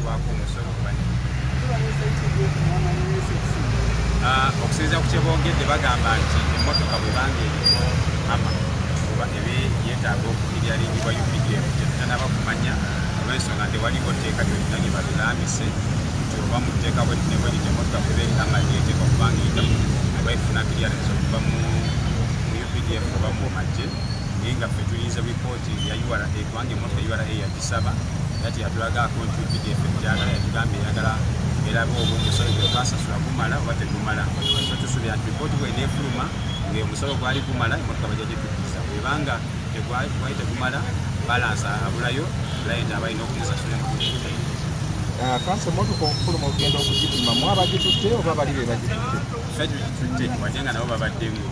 kwako omusolo bani okusinziira ku kyeboogedde bagamba nti emmotoka bwebanga eriko ama oba ebe yeetaaga okukiryaringibwa UPDF tetutanaba kumanya olw'ensonga nti waliwo tteeka lyolina lye batulambise nti oba mu tteeka bwettinebweri emmotoka kuba erama lyeteeka okubanga eyitamu oba efuna kiryalensi okuva mu UPDF oba mu magye naye nga ffe tulinze bipooti ya URA kubanga emmotoka URA yagisaba era teyatulagaako nti UPDF egyagala yatugambye eyagala erabe oba omusolo gwe twasasula gumala oba tegumala so tusuubira nti ripooti bweneefuluma ng'omusolo gwali gumala emmotoka bajja gyetukkiza bwebanga gwali tegumala balansa abulayo layita abalina okuzisasula emmotoka Francis emmotoka okufuluma okugenda okugipima mwabagitutte oba bali be bagitutte? Ffe tugitutte wadde nga nabo babaddemu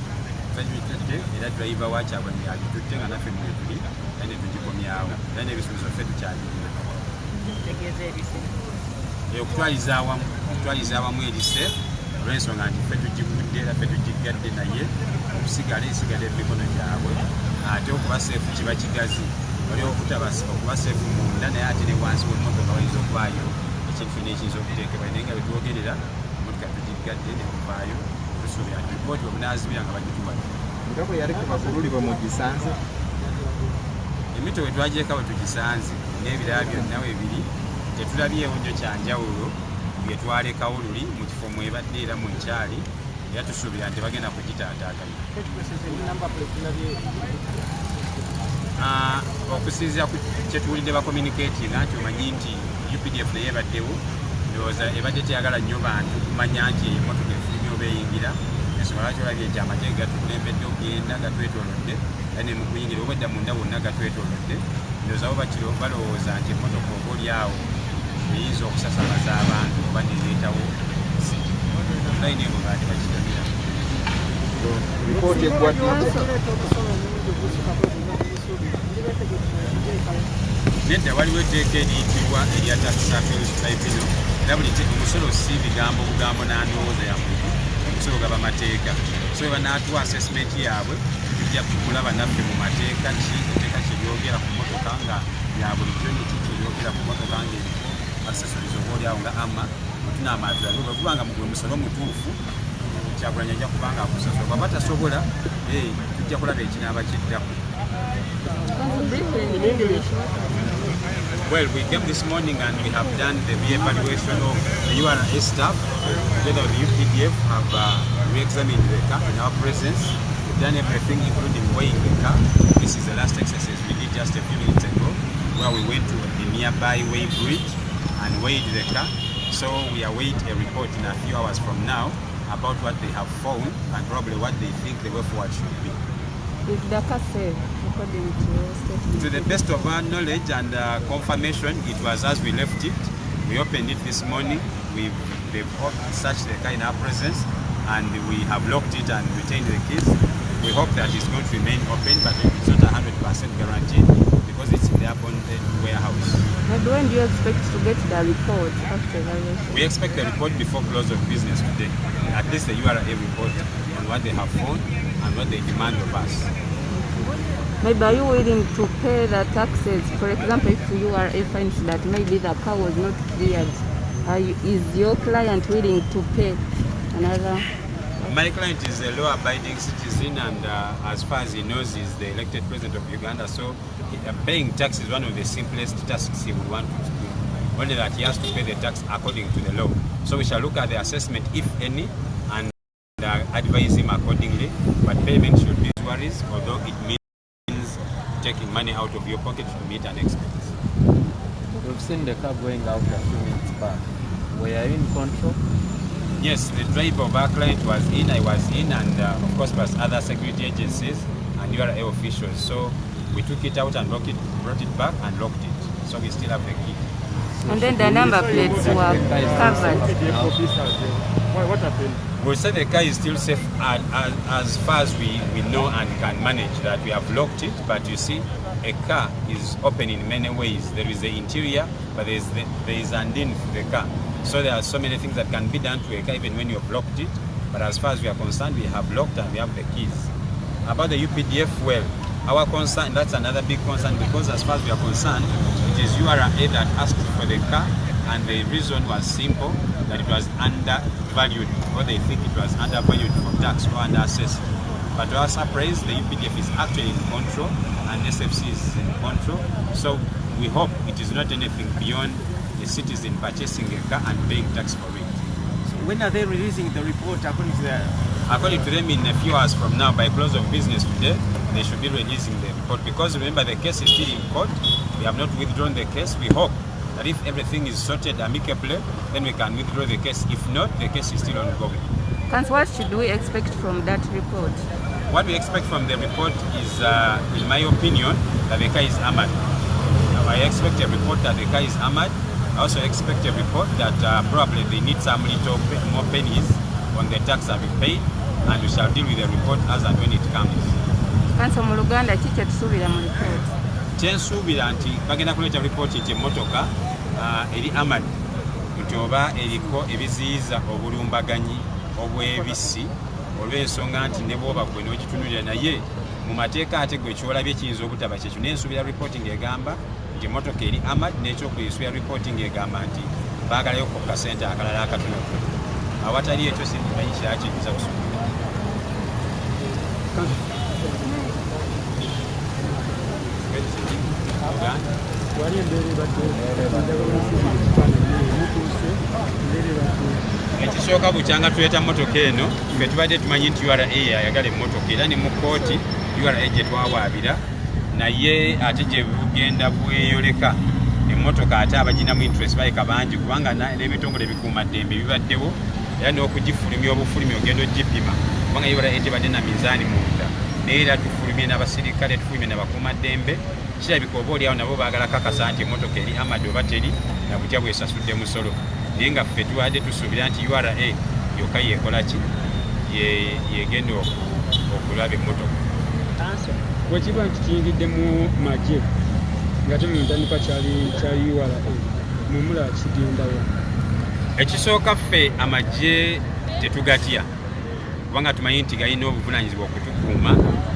ffe tugitutte era driver wakyabwe agitutte nga naffe mwe tuli era ne tugikomyawo era n'ebisuubizo ffe tukyalirina okutwaliza awamu erise olw'ensonga nti ffe tugigudde era ffe tugigadde naye okusigala esigadde mu mikono gyabwe ate okuba seefu kiba kigazi waliwo okuba seefu munda naye ate ne wansi w'emmotoka bayinza okuvaayo ekintu n'ekiyinza okuteekebwa naye nga bwe twogerera emmotoka tugigadde ne kuvaayo tusuubira nti ripooti obunaazibira nga bagituwadde nga bwe yali kuva ku luli bwe mugisanze emito bwe twagyeka bwe tugisanze n'ebirala byonna weebiri tetulabyewo nnyo kyanjawulo bye twalekawo luli mu kifo mwebadde era mwekyali era tusuubira nti bagenda kugitaataaganya okusinziira ku kyetuwulidde bakomuniketinga nti omanyi nti UPDF naye ebaddewo ndowooza ebadde teyagala nnyo bantu kumanya nti emmotoka efulumya oba eyingira ensonga lwaki olabye nti amagye gatukulembedde okugenda gatwetoolodde era ne mu kuyingira obwedda munda bonna gatwetoolodde ndowooza bo bakiro balowooza nti emmotoka oba oli awo eyinza okusasamaza abantu oba nereetawo naine ebo baati bakitabira ripooti eggwadde nedda waliwo etteeka eriyitibwa erya tax appeals tribunal era buli omusolo si bigambo bugambo n'andowooza ya muntu omusolo gaba mateeka so eba n'atuwa assessment yaabwe tujja kulaba naffe mu mateeka ki etteeka kyeryogera ku mmotoka nga ya bulijjo neki kyeryogera ku mmotoka ngaeriko basasoliza oba oliawo nga ama otunaamaatula bwe kubanga mugwe musolo mutuufu Kyagulanyi ajja kubanga akusasula bw'aba tasobola tujja kulaba ekinaaba kiddako. Well, we came this morning and we have done the re-evaluation of the URA staff. Together with the UPDF have re-examined the car in our presence. We've done everything including weighing the car. This is the last exercise we did just a few minutes ago where we went to the nearby weighing bridge and weighed the car. So we await a report in a few hours from now about what they have found and probably what they think the way forward should be. Is the car safe according to your statement? To the best of our knowledge and confirmation, it was as we left it. We opened it this morning. They've searched the car in our presence and we have locked it and retained the keys. We hope that it's going to remain open, but it's not 100% guaranteed because it's in the abandoned warehouse. But when do you expect to get the report after evaluation? We expect the report before close of business today. At least the URA report on what they have found and what they demand of us. Maybe are you willing to pay the taxes? For example, if URA finds that maybe the car was not cleared, is your client willing to pay another? My client is a law-abiding citizen and as far as he knows, he's the elected president of Uganda. So paying tax is one of the simplest tasks he would want to do. Only that he has to pay the tax according to the law. So we shall look at the assessment, if any, and advise him accordingly. But payment should be worries, although it means taking money out of your pocket to meet an expense. We've seen the car going out a few minutes back. Were you in control? Yes, the driver of our client was in, I was in, and of course plus other security agencies and URA officials. So we took it out and brought it back and locked it. So we still have the key. And then the number plates were covered. What happened? We'll say the car is still safe as far as we know and can manage that. We have locked it, but you see, a car is open in many ways. There is the interior, but there is underneath the car. So there are so many things that can be done to a car even when you have locked it. But as far as we are concerned, we have locked and we have the keys. About the UPDF, well, our concern, that's another big concern because as far as we are concerned, it is URA that asked for the car and the reason was simple, that it was undervalued, or they think it was undervalued for tax or underassessed. But to our surprise, the UPDF is actually in control and SFC is in control. So we hope it is not anything beyond the citizen purchasing a car and paying tax for it. So when are they releasing the report according to the... According to them, in a few hours from now, by close of business today, they should be releasing the report. Because remember, the case is still in court. We have not withdrawn the case. We hope that if everything is sorted amicably, then we can withdraw the case. If not, the case is still ongoing. Council, what should we expect from that report? What we expect from the report is, in my opinion, that the car is armored. I expect a report that the car is armored. I also expect a report that probably they need some little more pennies on the tax that we paid, and we shall deal with the report as and when it comes. Council mu Luganda kiki etusubira mu report? Kyensuubira nti bagenda kuleeta report nti emmotoka eri armored, nti oba eriko ebiziyiza obulumbaganyi obw'ebisi olw'ensonga nti ne bw'oba gwe n'ogitunulira naye mu mateeka ate gwe kyolabye kiyinza obutaba kyekyo. Nensuubira reporting egamba nti emmotoka eri armored, n'ekyokuisuubira reporting egamba nti baagalayo ku kasente akalala akatonotono. Awatali ekyo sindimanyi kiraki kiza kusuubira. Ekisooka bukyanga tuleeta mmotoka eno, ffe tubadde tumanyi nti URA yayagala emmotoka era ne mu kkooti URA gye twawaabira, naye ate gye bugenda bweyoleka emmotoka ate abaginamu interest bayika bangi, kubanga n'ebitongole bikuumaddembe bibaddewo era n'okugifulumya obufulumya ogenda ogipima, kubanga URA tebadde na mizaani munda, naye era tufulumye n'abasirikale, tufulumye n'abakuumaddembe. Kirabika oba oliawo nabo baagala kakasa nti emmotoka eri armored oba teri, na butya bw'esasudde musolo. Naye nga ffe tubadde tusuubira nti URA yokka yeekola ki, yegenda okulaba emmotoka. Bwekiba nti kiyingidde mu magye nga te mu ntandikwa kya URA, mumula kigendawo? Ekisooka ffe amagye tetugatya, kubanga tumanyi nti galina obuvunaanyizibwa okutukuuma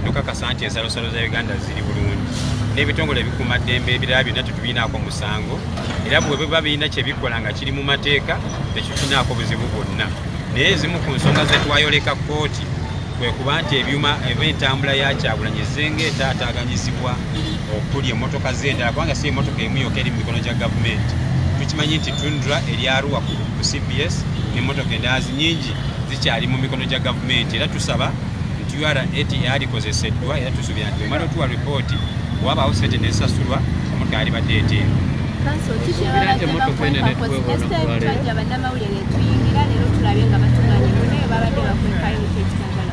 nokakasa nti ensalosalo za Uganda ziri bulungi, n'ebitongole ebikuumaddembe ebirala byonna tetubiinaako musango, era bwe biba birina kye bikola nga kiri mu mateeka tekitunaako buzibu bwonna. Naye ezimu ku nsonga ze twayoleka kkooti kwe kuba nti ebyuma eby'entambula ya Kyagulanyi zenga ataaganyizibwa okuli emmotoka z'endala, kubanga si emmotoka emu yokka eri mu mikono gya gavumenti. Tukimanyi nti Tundra eri Arua ku CPS n'emmotoka endala nyingi zikyali mu mikono gya gavumenti, era tusaba nti URA yalikozeseddwa, era tusuubira nti bwemala otuwa ripooti wabaawo sente nesasulwa emmotoka yali badde eteemu.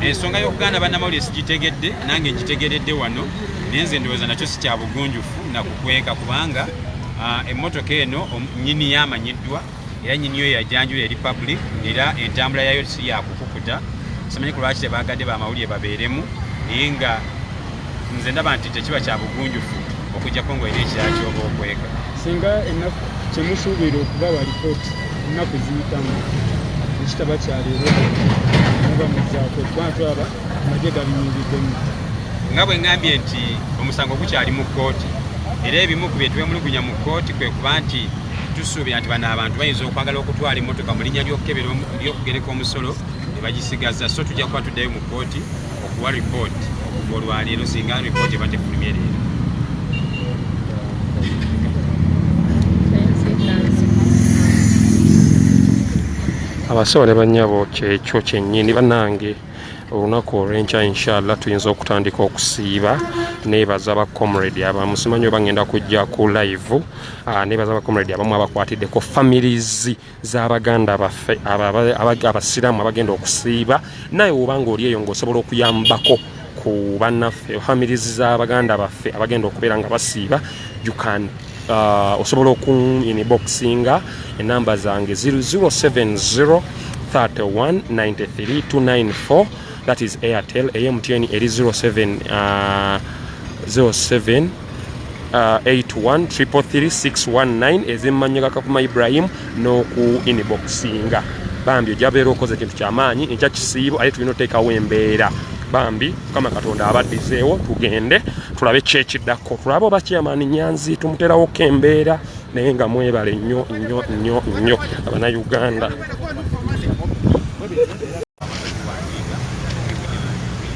Ensonga y'okuganda bannamawulire sigitegedde, nange ngitegeredde wano, naye nze ndowooza nakyo si kya bugunjufu na kukweka, kubanga emmotoka eno nnyini yamanyiddwa era nnyini yo yajanjula eri public, era entambula yayo si yakukukuta. Simanyi ku lwaki tebaagadde bamawulire babeeremu, naye nga nze ndaba nti tekiba kya bugunjufu okujjako ng'olina ekirala ky'oba okweka. Singa ennaku kyemusuubira okubawa lipooti ennaku ziyitamu ekitaba kyaleero muba muzaako, kubanga tulaba amagye gabinyingiddemu. Nga bwe ngambye nti omusango gukyali mu kkooti, era ebimu ku bye twemulugunya mu kkooti kwe kuba nti tusuubira nti bano abantu bayinza okwagala okutwala emmotoka mu linnya ly'okugereka omusolo ne bagisigaza. So tujja kuba tuddayo mu kkooti okuwa ripooti okuva olwaleero singa ripooti eba tefulumye leero. Abasawo ne bannyabo kyekyo kyennyini bannange, olunaku olw'enkya inshallah tuyinza okutandika okusiiba. Neebaza aba comrade abamu, simanyi oba ngenda kujja ku live. Neebaza aba comrade abamu abakwatiddeko families z'Abaganda baffe abasiraamu abagenda okusiiba, naye obanga oli eyo ng'osobola okuyambako ku bannaffe families z'Abaganda baffe abagenda okubeera nga basiiba, you can osobola inboxinga enamba zange 070 31 93 294. That is Airtel. AMTN eri 07 81 333 619 ezemmanya Kakuma Ibrahim n'oku inboxinga. Bambi ojabeera okoze ekintu ky'amaanyi, enkya kisiibo ate tulina oteekawo embeera. Bambi Mukama Katonda abaddizeewo, tugende tulabe kyekiddako, tulabe oba Chairman Nyanzi tumuteerawoko embeera naye nga mwebale nnyo Abannayuganda.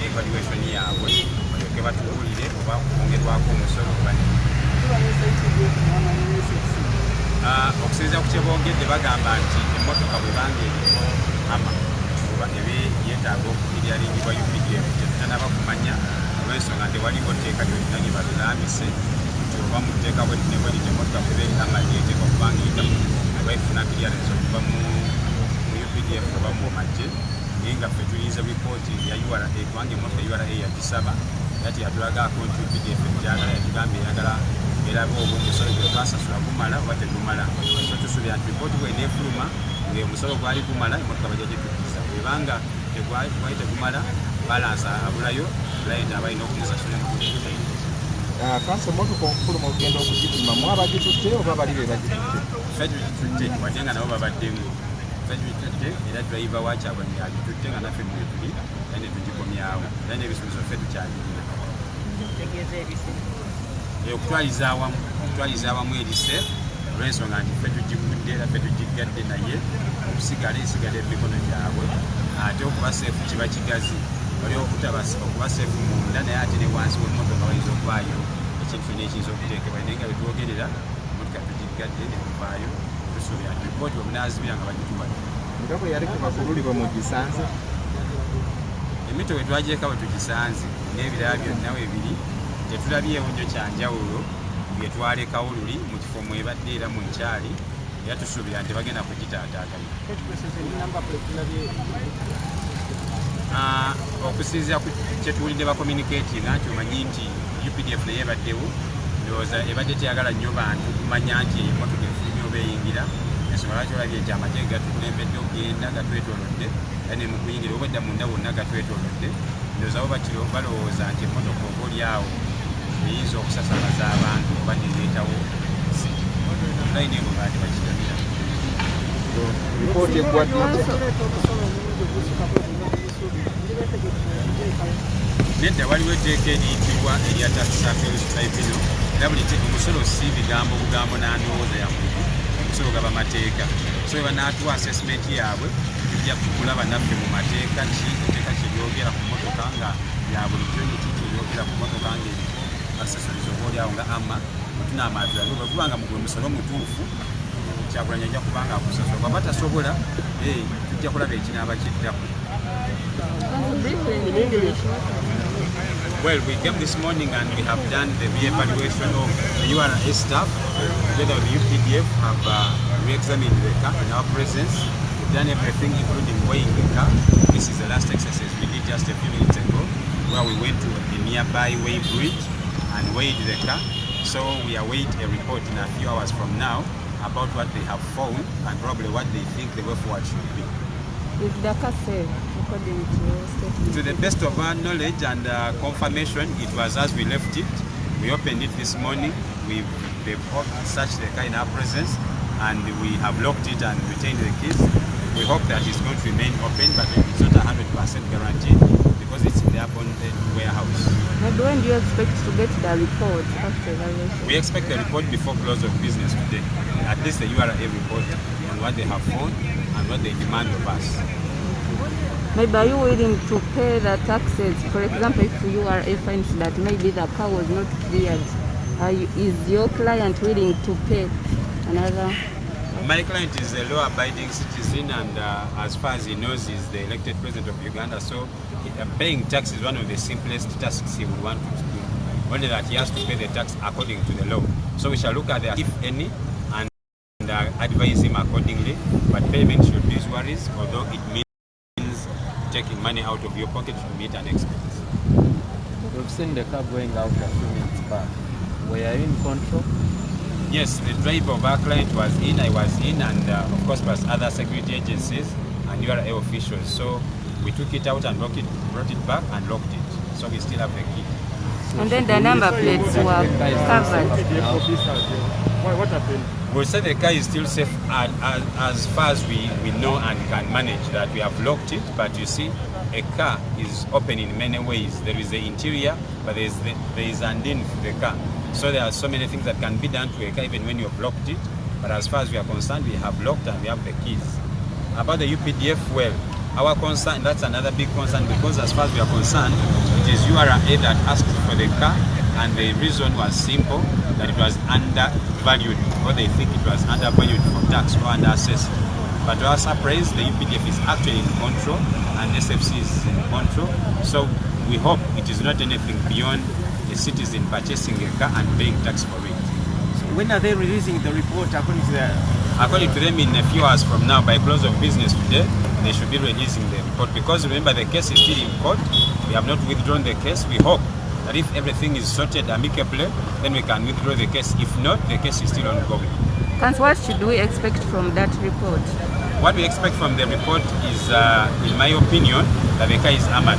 evaluation yaabwe balyoke batuwulire oba kwongerwako omusolo okusinziira ku kyebongedde bagamba nti emmotoka bwebanga eriko ama oba ebyetaaga okukiryaringibwa UPDF tetutanaba kumanya olw'ensonga nti waliwo tteeka lyolina lye batulamise nti oba mu tteeka bwetnebweri emmotoka kuba ama lyeteeka okubanga eyitamu oba efuna clearance okuva mu UPDF oba mu magye naye nga ffe tulinza lipooti ya URA kubanga emmotoka URA yagisaba ati yatulagaako nti UPDF egyagala yatugamba eyagala erabe oba omusolo gwe twasasula gumala oba tegumala so tusuubira nti lipooti bweneefuluma ng'omusolo gwali gumala emmotoka bajja gyetukkiza bwebanga gwali tegumala balansa abulayo layita abalina okumusasula emmotoka. Kanso emmotoka okufuluma ogenda okugipima mwabagitutte oba bali be bagitutte? Ffe tugitutte wadde nga nabo babaddemu tugitutte era driva wakyabwe agitutte nga naffe mwe tuli era ne tugikomyawo era n'ebisuubizo ffe tukyalirina okutwaliza awamu erise olw'ensonga nti ffe tugigudde era ffe tugigadde naye okusigala esigala emikono gyabwe ate okuba seefu kiba kigazi wali okuba seefu munda naye ate ne wansi w'emmotoka wayinza okuvaayo ekintu n'ekiyinza okuteekebwa naye nga betwogerera emmotoka tugigadde ne kuvaayo tusuubira nti lipooti obunaazibira nga bagituwadde. Nga bwe yali ku bakululi bwe mugisanze? Emito bwe twagyeka bwe tugisanze n'ebirala byonna weebiri tetulabyewo nnyo kyanjawulo bye twalekawo luli mu kifo mwebadde era mu nkyali era tusuubira nti bagenda kugitaataaganya. Okusinziira ku kyetuwulidde bakomuniketinga nti omanyi nti UPDF naye ebaddewo ndowooza ebadde teyagala nnyo bantu kumanya nti emmotoka efulumya oba eyingira ensonga lwaki olabye nti amagye gatukulembedde okugenda gatwetoolodde era ne mu kuyingira obwedda munda bwonna gatwetoolodde ndowooza bo balowooza nti emmotoka oba oli awo eyinza okusasamaza abantu oba nereetawo layina ebo baati bakitabira. Lipooti eggwadde nedda waliwo etteeka eriyitibwa erya tax affairs tribunal era buli omusolo si bigambo bugambo n'andowooza ya muntu omusolo gaba mateeka so eba n'atuwa assessment yaabwe tujja kulaba naffe mu mateeka ki etteeka kyeryogera ku mmotoka nga ya bulijjo nekiki eryogera ku mmotoka ngaeriko accessories oba oliawo nga ama wetunaamatula bwe kubanga gwe musolo mutuufu Kyagulanyi ajja kubanga akusasula bw'aba tasobola tujja kulaba ekinaaba kiddako. Well, we came this morning and we have done the re-evaluation of the URA staff together with the UPDF, have re-examined the car in our presence. We've done everything including weighing the car. This is the last exercise we did just a few minutes ago where we went to the nearby weigh bridge and weighed the car. So we await a report in a few hours from now about what they have found and probably what they think the way forward should be. Is the car safe according to your statement? To the best of our knowledge and confirmation, it was as we left it. We opened it this morning. They've searched the car in our presence and we have locked it and retained the keys. We hope that it's going to remain open, but it's not 100% guaranteed because it's in the bonded warehouse. And when do you expect to get the report after evaluation? We expect the report before close of business today. At least the URA report on what they have found and what they demand of us. Maybe are you willing to pay the taxes? For example, if URA finds that maybe the car was not cleared, is your client willing to pay another? My client is a law-abiding citizen and as far as he knows, he's the elected president of Uganda. So paying tax is one of the simplest tasks he would want to do. Only that he has to pay the tax according to the law. So we shall look at the if any and advise him accordingly. But payment should be worries, although it means taking money out of your pocket to meet an expense. We've seen the car going out a few minutes back. Were you in control? Yes, the driver of our client was in, I was in, and of course plus other security agencies and URA officials. So we took it out and brought it back and locked it. So we still have the key. And then the number plates were covered. What happened? We'll say the car is still safe as far as we know and can manage that. We have locked it, but you see, a car is open in many ways. There is the interior, but there is an in for the car. So there are so many things that can be done to a car even when you have locked it. But as far as we are concerned, we have locked and we have the keys. About the UPDF, well, our concern, that's another big concern, because as far as we are concerned, it is URA that asked for the car, and the reason was simple, that it was undervalued, or they think it was undervalued for tax or underassessed. But to our surprise, the UPDF is actually in control, and SFC is in control. So we hope it is not anything beyond a citizen purchasing a car and paying tax for it. So when are they releasing the report according to the... According to them, in a few hours from now, by close of business today, they should be releasing the report. Because remember, the case is still in court. We have not withdrawn the case. We hope that if everything is sorted amicably, then we can withdraw the case. If not, the case is still ongoing. Council, what should we expect from that report? What we expect from the report is, in my opinion, that the car is armored.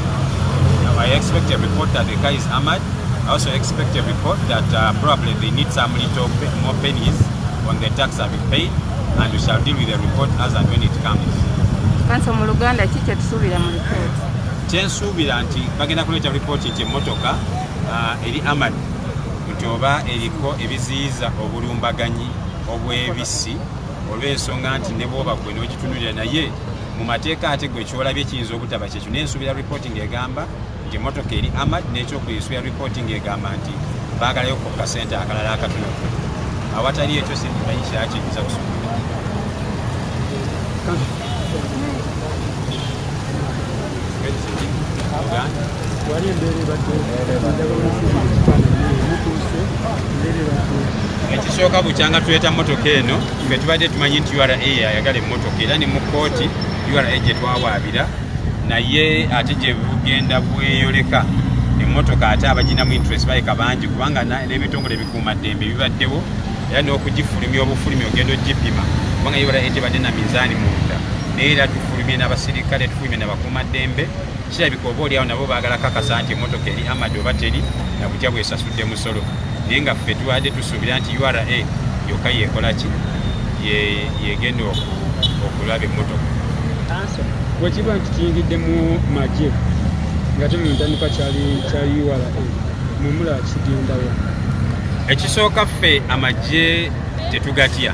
Now, I expect a report that the car is armored. I also expect a report that probably they need some little more pennies on the tax have been paid, and we shall deal with the report as and when it comes. Council mu Luganda kiki tusuubira mu report? Kyensuubira nti bagenda kuleeta report nti emmotoka eri armored, nti oba eriko ebiziyiza obulumbaganyi obw'ebisi, olw'ensonga nti ne bw'oba gwe n'ogitunulira naye mu mateeka ate gwe kyolabye kiyinza obutaba kyekyo. Nensuubira reporting egamba nti emmotoka eri armored, n'ekyokuyisuubira reporting egamba nti baagalayo ku kasente akalala akatono. Awatali ekyo simanyi kyakiyinza kusuubira. Ekisooka bukyanga tuleeta mmotoka eno, ffe tubadde tumanyi nti URA ayagala emmotoka, era ne mu kkooti URA gye twawaabira, naye ate gye bugenda bweyoleka emmotoka ate abaginamu interest baleka bangi, kubanga n'ebitongole bikuumaddembe bibaddewo, era n'okugifulumya obufulumya ogenda ogipima, kubanga URA tebadde na mizaani munda, naye era tufulumye n'abasirikale, tufulumye n'abakuumaddembe. Kirabika oba oliawo nabo baagala kakasa nti emmotoka eri armored oba teri, na butya bw'esasudde musolo. Naye nga ffe tubadde tusuubira nti URA yokka yeekola ki, yegenda okulaba emmotoka. Bwekiba nti kiyingidde mu magye nga te mu ntandikwa kya URA, mumula kigendawo? Ekisooka ffe amagye tetugatya,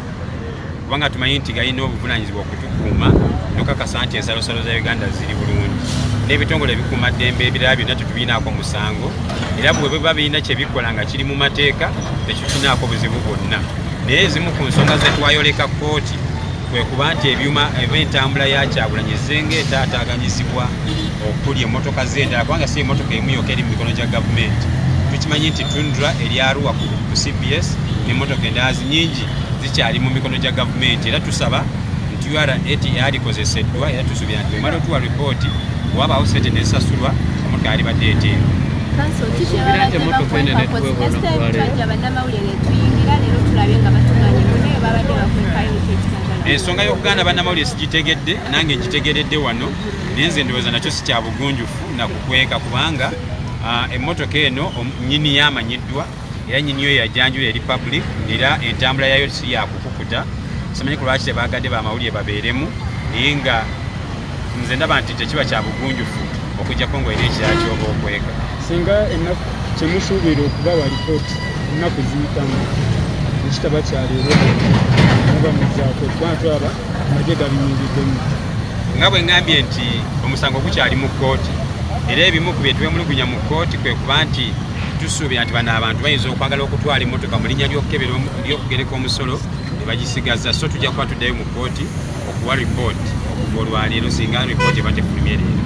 kubanga tumanyi nti galina obuvunaanyizibwa okutukuuma n'okakasa nti ensalosalo za Uganda ziri bulungi. N'ebitongole ebikuumaddembe ebirala byonna tetubiinaako musango, era bwe biba birina kye bikola nga kiri mu mateeka tekikinaako buzibu bwonna. Naye ezimu ku nsonga ze twayoleka kkooti kwe kuba nti ebyuma eb'entambula ya Kyagulanyi zenga etaataaganyizibwa okuli emmotoka z'endala, kubanga si emmotoka emu yokka eri mu mikono gya gavumenti. Tukimanyi nti Tundra eri Arua ku CBS n'emmotoka endala nyingi zikyali mu mikono gya gavumenti, era tusaba nti URA yalikozeseddwa, era tusuubira nti bwemala otuwa ripooti wabaawo sente nezisasulwa emmotoka yalibadde eteeru. Tusuubira nti emmotoka eno netwebona ensonga y'okugaana bannamawulire sigitegedde, nange ngitegeredde wano, naye nze ndowooza nakyo si kya bugunjufu nakukweka, kubanga emmotoka eno nnyini yamanyiddwa, era nnyini yo yajanjula eri public, era entambula yayo si yakukukuta. Simanyi ku lwaki tebaagadde bamawulire babeeremu, naye nga nze ndaba nti tekiba kya bugunjufu okujjako ng'olina ekirala ky'oba okweka. Singa ennaku kyemusuubira okubawa lipooti ennaku ziyitamu ekitaba kyaleero muba muzaako, kubanga tulaba amagye gabiyingiddemu. Nga bwe ngambye nti omusango gukyali mu kkooti, era ebimu ku bye twemulugunya mu kkooti kwe kuba nti tusuubira nti bano abantu bayinza okwagala okutwala emmotoka mu linnya ly'okugereka omusolo ne bagisigaza. So tujja kuba tuddayo mu kkooti okuwa ripooti okuva olwaleero singa ripooti eba tefulumye leero.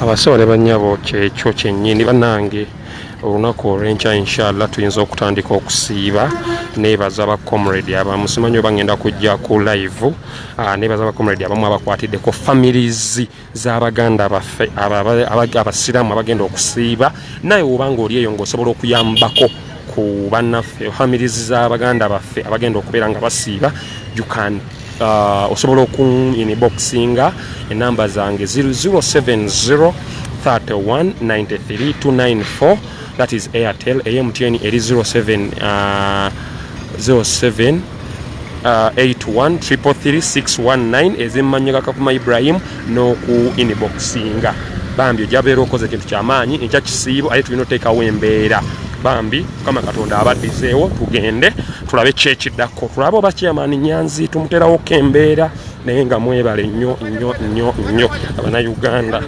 Abasawo ne bannyabo kyekyo kyennyini bannange, olunaku olw'enkya inshallah tuyinza okutandika okusiiba. Neebaza abacomrade abamu, simanyi oba ngenda kujja ku live. Neebaza abacomrade abamu abakwatiddeko families z'Abaganda baffe abasiraamu abagenda okusiiba, naye oba ng'oli eyo ng'osobola okuyambako ku bannaffe families z'Abaganda baffe abagenda okubeera nga basiiba, you can osobola oku-inboxinga enamba zange 070 31 93 294, that is Airtel. MTN eri 07 81333619 ezimmanyiga Kakuma Ibrahim n'oku inboxinga bambi ojabeera okoze ekintu kyamaanyi ekya kisiibo aye tulina oteekawo embeera bambi Mukama Katonda abaddizeewo tugende tulabe kyekiddako tulabe oba kyamaani Nyanzi tumuteerawo ko embeera naye nga mwebale nnyo Abanayuganda.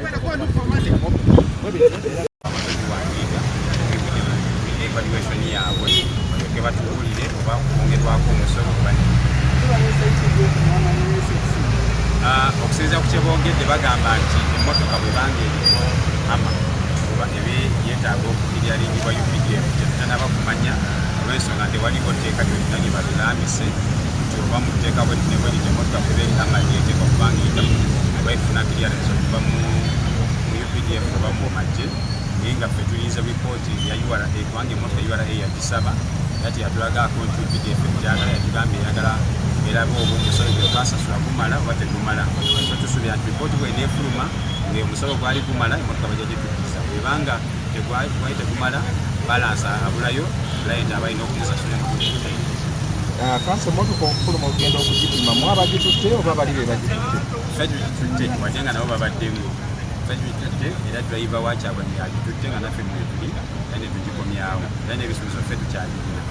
Okusinziira ku kye boogedde bagamba nti emmotoka bwebanga eriko ama oba ebyetaaga okukiryaringibwa UPDF tetutanaba kumanya olw'ensonga nti waliwo tteeka lyonna lye batulamise nti oba mu tteeka bwetnebweri emmotoka kuba eri ama lyeteeka okubanga eyita oba efuna kiryarinzi okuva mu UPDF oba mu magye naye nga ffe tulinze bipooti ya URA kubanga emmotoka URA yagisaba ati yatulagaako nti UPDF egyagala yatugambye eyagala erabe oba omusolo gwe twasasula gumala oba tegumala so tusuubira nti ripooti bweneefuluma ng'omusolo gwali gumala emmotoka bajja gyetukkiriza bwebanga gwali tegumala balansa abulayo layenti abalina okumusasula kansa emmotoka okufuluma okugenda okugipima mwabagitutte oba bali be bagitutte ffe tugitutte wadde nga nabo babaddemu ffe tugitutte era durayiva wakyabwe agitutte nga naffe mwe tuli era ne tugikomyawo era n'ebisuubizo ffe tukyabirina